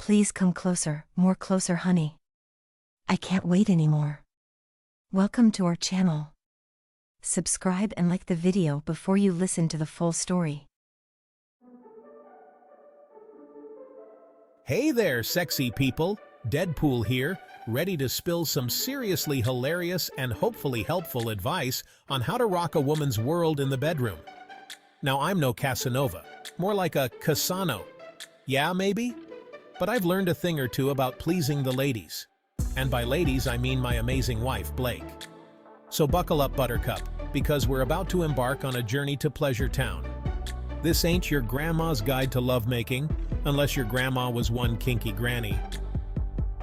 Please come closer, more closer, honey. I can't wait anymore. Welcome to our channel. Subscribe and like the video before you listen to the full story. Hey there, sexy people. Deadpool here, ready to spill some seriously hilarious and hopefully helpful advice on how to rock a woman's world in the bedroom. Now, I'm no Casanova, more like a Casano. Yeah, maybe? But I've learned a thing or two about pleasing the ladies. And by ladies, I mean my amazing wife, Blake. So buckle up, Buttercup, because we're about to embark on a journey to Pleasure Town. This ain't your grandma's guide to lovemaking, unless your grandma was one kinky granny.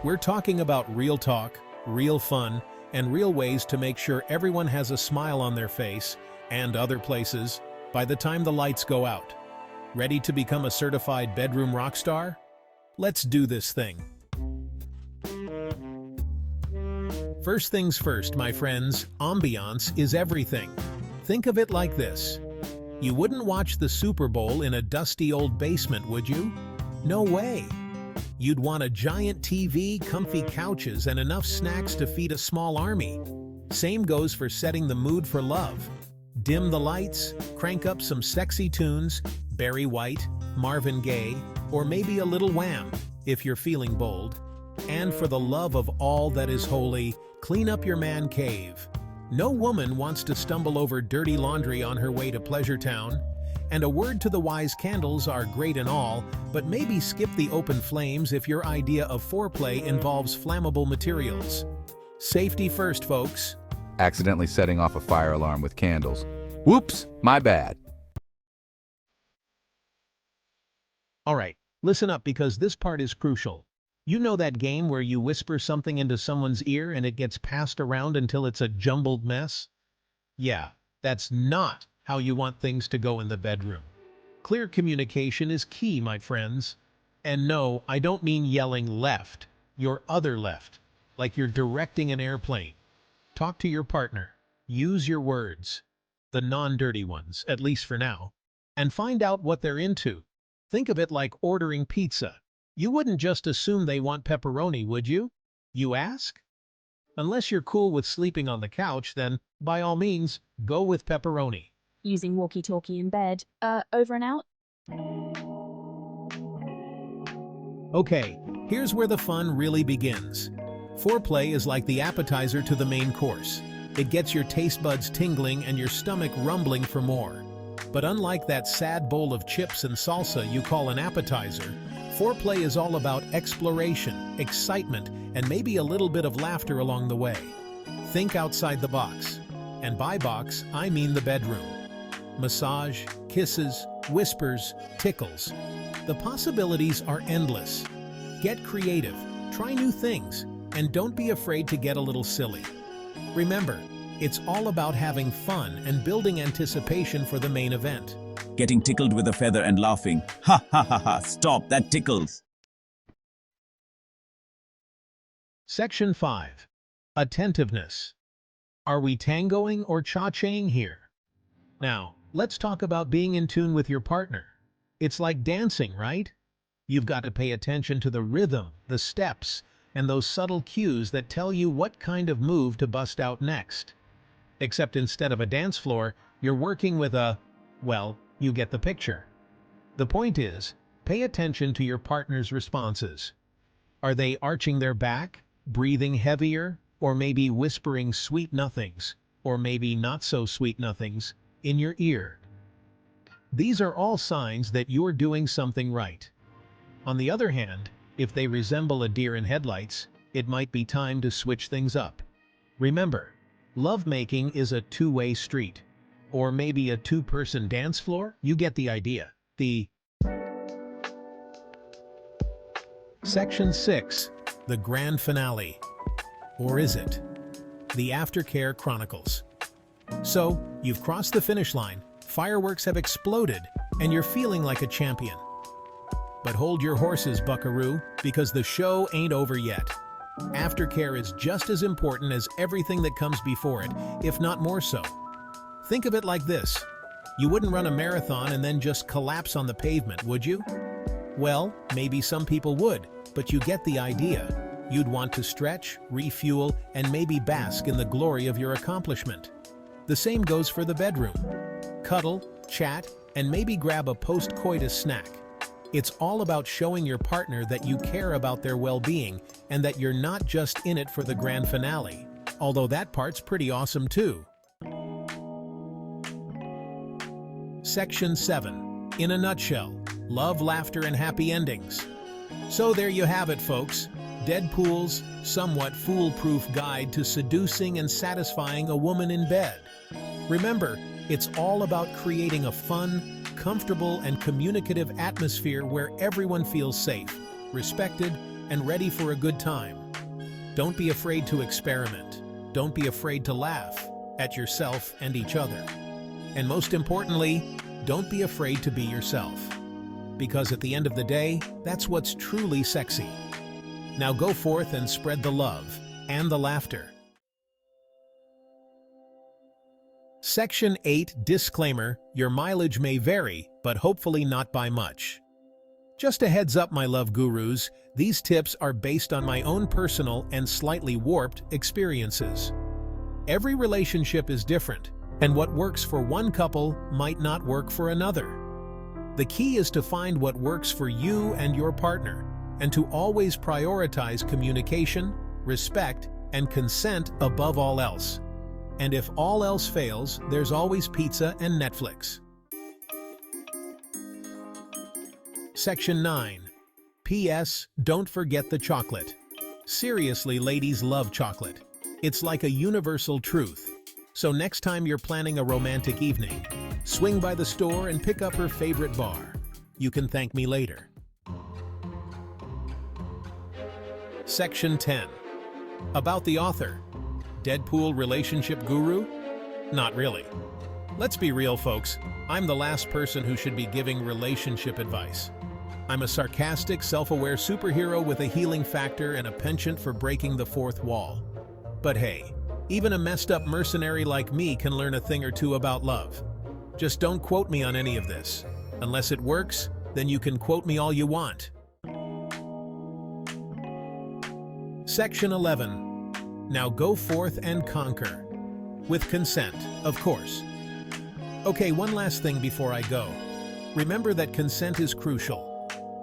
We're talking about real talk, real fun, and real ways to make sure everyone has a smile on their face, and other places, by the time the lights go out. Ready to become a certified bedroom rock star? Let's do this thing. First things first, my friends, ambiance is everything. Think of it like this. You wouldn't watch the Super Bowl in a dusty old basement, would you? No way. You'd want a giant TV, comfy couches, and enough snacks to feed a small army. Same goes for setting the mood for love. Dim the lights, crank up some sexy tunes, Barry White, Marvin Gaye, or maybe a little Wham, if you're feeling bold. And for the love of all that is holy, clean up your man cave. No woman wants to stumble over dirty laundry on her way to Pleasure Town. And a word to the wise, candles are great and all, but maybe skip the open flames if your idea of foreplay involves flammable materials. Safety first, folks. Accidentally setting off a fire alarm with candles. Whoops, my bad. All right, listen up because this part is crucial. You know that game where you whisper something into someone's ear and it gets passed around until it's a jumbled mess? Yeah, that's not how you want things to go in the bedroom. Clear communication is key, my friends. And no, I don't mean yelling left, your other left, like you're directing an airplane. Talk to your partner. Use your words, the non-dirty ones, at least for now, and find out what they're into. Think of it like ordering pizza. You wouldn't just assume they want pepperoni, would you? You ask? Unless you're cool with sleeping on the couch, then, by all means, go with pepperoni. Using walkie-talkie in bed. Over and out? Okay, here's where the fun really begins. Foreplay is like the appetizer to the main course. It gets your taste buds tingling and your stomach rumbling for more. But unlike that sad bowl of chips and salsa you call an appetizer, foreplay is all about exploration, excitement, and maybe a little bit of laughter along the way. Think outside the box. And by box, I mean the bedroom. Massage, kisses, whispers, tickles. The possibilities are endless. Get creative, try new things, and don't be afraid to get a little silly. Remember, it's all about having fun and building anticipation for the main event. Getting tickled with a feather and laughing. Ha ha ha ha, stop, that tickles. Section 5. Attentiveness. Are we tangoing or cha-ching here? Now, let's talk about being in tune with your partner. It's like dancing, right? You've got to pay attention to the rhythm, the steps, and those subtle cues that tell you what kind of move to bust out next. Except instead of a dance floor, you're working with well, you get the picture. The point is, pay attention to your partner's responses. Are they arching their back, breathing heavier, or maybe whispering sweet nothings, or maybe not so sweet nothings, in your ear? These are all signs that you're doing something right. On the other hand, if they resemble a deer in headlights, it might be time to switch things up. Remember, lovemaking is a two-way street. Or maybe a two-person dance floor? You get the idea. Section 6. The grand finale. Or is it? The Aftercare Chronicles. So, you've crossed the finish line, fireworks have exploded, and you're feeling like a champion. But hold your horses, buckaroo, because the show ain't over yet. Aftercare is just as important as everything that comes before it, if not more so. Think of it like this. You wouldn't run a marathon and then just collapse on the pavement, would you? Well, maybe some people would, but you get the idea. You'd want to stretch, refuel, and maybe bask in the glory of your accomplishment. The same goes for the bedroom. Cuddle, chat, and maybe grab a post-coitus snack. It's all about showing your partner that you care about their well-being and that you're not just in it for the grand finale, although that part's pretty awesome too. Section 7. In a nutshell, love, laughter, and happy endings. So there you have it, folks. Deadpool's somewhat foolproof guide to seducing and satisfying a woman in bed. Remember, it's all about creating a fun, comfortable, and communicative atmosphere where everyone feels safe, respected, and ready for a good time. Don't be afraid to experiment. Don't be afraid to laugh at yourself and each other. And most importantly, don't be afraid to be yourself. Because at the end of the day, that's what's truly sexy. Now go forth and spread the love and the laughter. Section 8. Disclaimer: your mileage may vary, but hopefully not by much. Just a heads up, my love gurus, these tips are based on my own personal and slightly warped experiences. Every relationship is different, and what works for one couple might not work for another. The key is to find what works for you and your partner, and to always prioritize communication, respect, and consent above all else. And if all else fails, there's always pizza and Netflix. Section 9. P.S. Don't forget the chocolate. Seriously, ladies love chocolate. It's like a universal truth. So next time you're planning a romantic evening, swing by the store and pick up her favorite bar. You can thank me later. Section 10. About the author. Deadpool relationship guru? Not really. Let's be real, folks. I'm the last person who should be giving relationship advice. I'm a sarcastic, self-aware superhero with a healing factor and a penchant for breaking the fourth wall. But hey, even a messed up mercenary like me can learn a thing or two about love. Just don't quote me on any of this. Unless it works, then you can quote me all you want. Section 11. Now go forth and conquer. With consent, of course. Okay, one last thing before I go. Remember that consent is crucial.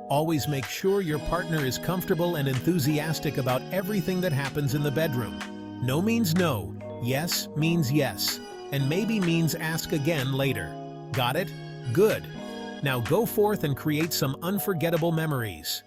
Always make sure your partner is comfortable and enthusiastic about everything that happens in the bedroom. No means no, yes means yes, and maybe means ask again later. Got it? Good. Now go forth and create some unforgettable memories.